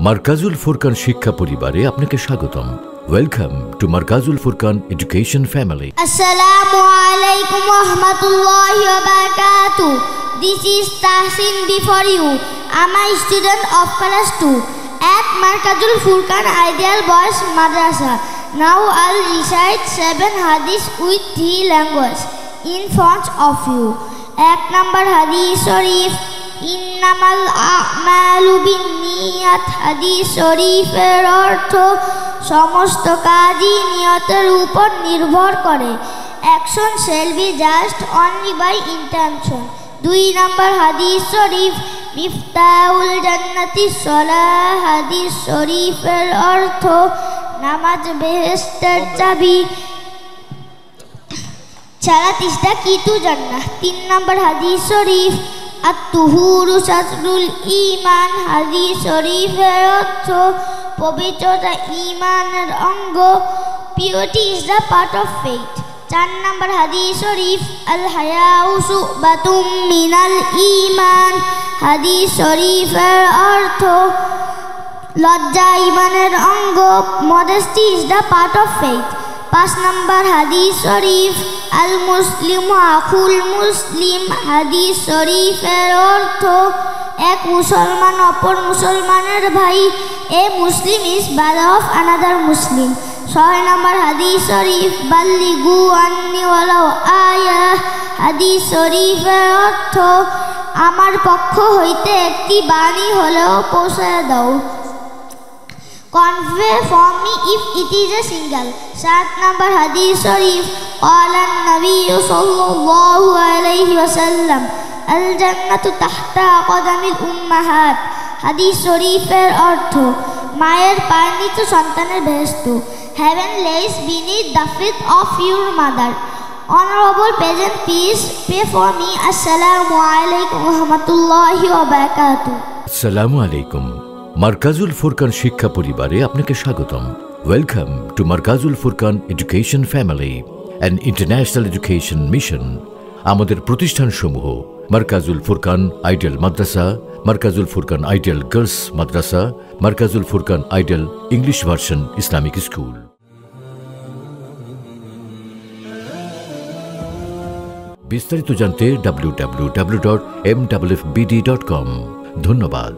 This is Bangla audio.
মারকাজুল ফুরকান শিক্ষা পরিবারে আপনাকে স্বাগতম। Welcome to Markazul Furqan education family. আসসালামু আলাইকুম ওয়া রাহমাতুল্লাহি ওয়া বারাকাতুহু। This is Tahsin before you. I'm a student of class 2 at Markazul Furqan Ideal Boys Madrasa. Now I'll recite 7 hadith with 3 languages in front of you. 1 number hadith sharif, ইন্নামাল আমালু বিন্নিয়াত। হাদিস শরীফের অর্থ সমস্ত কাজই নিয়তের উপর নির্ভর করে। Action shall be judged only by intention। 2 নম্বর হাদিস শরীফ, মিফতাহুল জান্নাতিস সালাহ। হাদিস শরীফের অর্থ নামাজ বেহেশতের চাবি। সালাত ইজ দ্য কি টু জান্নাহ। 3 নম্বর হাদিস শরীফ, আত-তুহুরু শাতরুল ঈমান। হাদিস শরীফের অর্থ পবিত্রতা ঈমানের অঙ্গ। Purity is the part of faith. 4 নম্বর হাদিস শরীফ, আল হায়াউ শুবাতুম মিনাল ঈমান। হাদিস শরীফের অর্থ লজ্জা ঈমানের অঙ্গ। Modesty is the part of faith. 5 নম্বর হাদিস শরীফ, আল মুসলিম আখুল মুসলিম। হাদিস শরীফের অর্থ এক মুসলমান অপর মুসলমানের ভাই। A Muslim is brother of another Muslim. 6 নম্বর হাদিস শরীফ, বাল্লিগু আন্নি ওয়ালাউ আয়া। হাদিস শরীফের অর্থ আমার পক্ষ হইতে একটি বাণী হলেও পৌঁছায় দাও। Convey for me if it is a single। 7 নম্বর হাদিস শরীফ, ক্বালান নবিয়্যু সাল্লাল্লাহু আলাইহি ওয়াসাল্লাম আল জান্নাতু তাহতা আকদামিল উম্মাহাত। হাদিস শরীফের অর্থ মায়ের পায়ের নিচে সন্তানের বেহেশত। Heaven lays beneath the feet of your mother। Honorable present, please pray for me। আসসালামু আলাইকুম ওয়া রাহমাতুল্লাহি ওয়া বারাকাতুহু। আসসালামু আলাইকুম। মারকাজুল ফুরকান শিক্ষা পরিবারে আপনাকে স্বাগতম। Welcome to Markazul Furqan education family, an international education mission. আমাদের প্রতিষ্ঠানসমূহ মারকাজুল ফুরকান আইডিয়াল মাদ্রাসা, মারকাজুল ফুরকান আইডিয়াল গার্লস মাদ্রাসা, Markazul Furqan ideal English version Islamic school. বিস্তারিত জানতে www.mwfbd.com। ধন্যবাদ।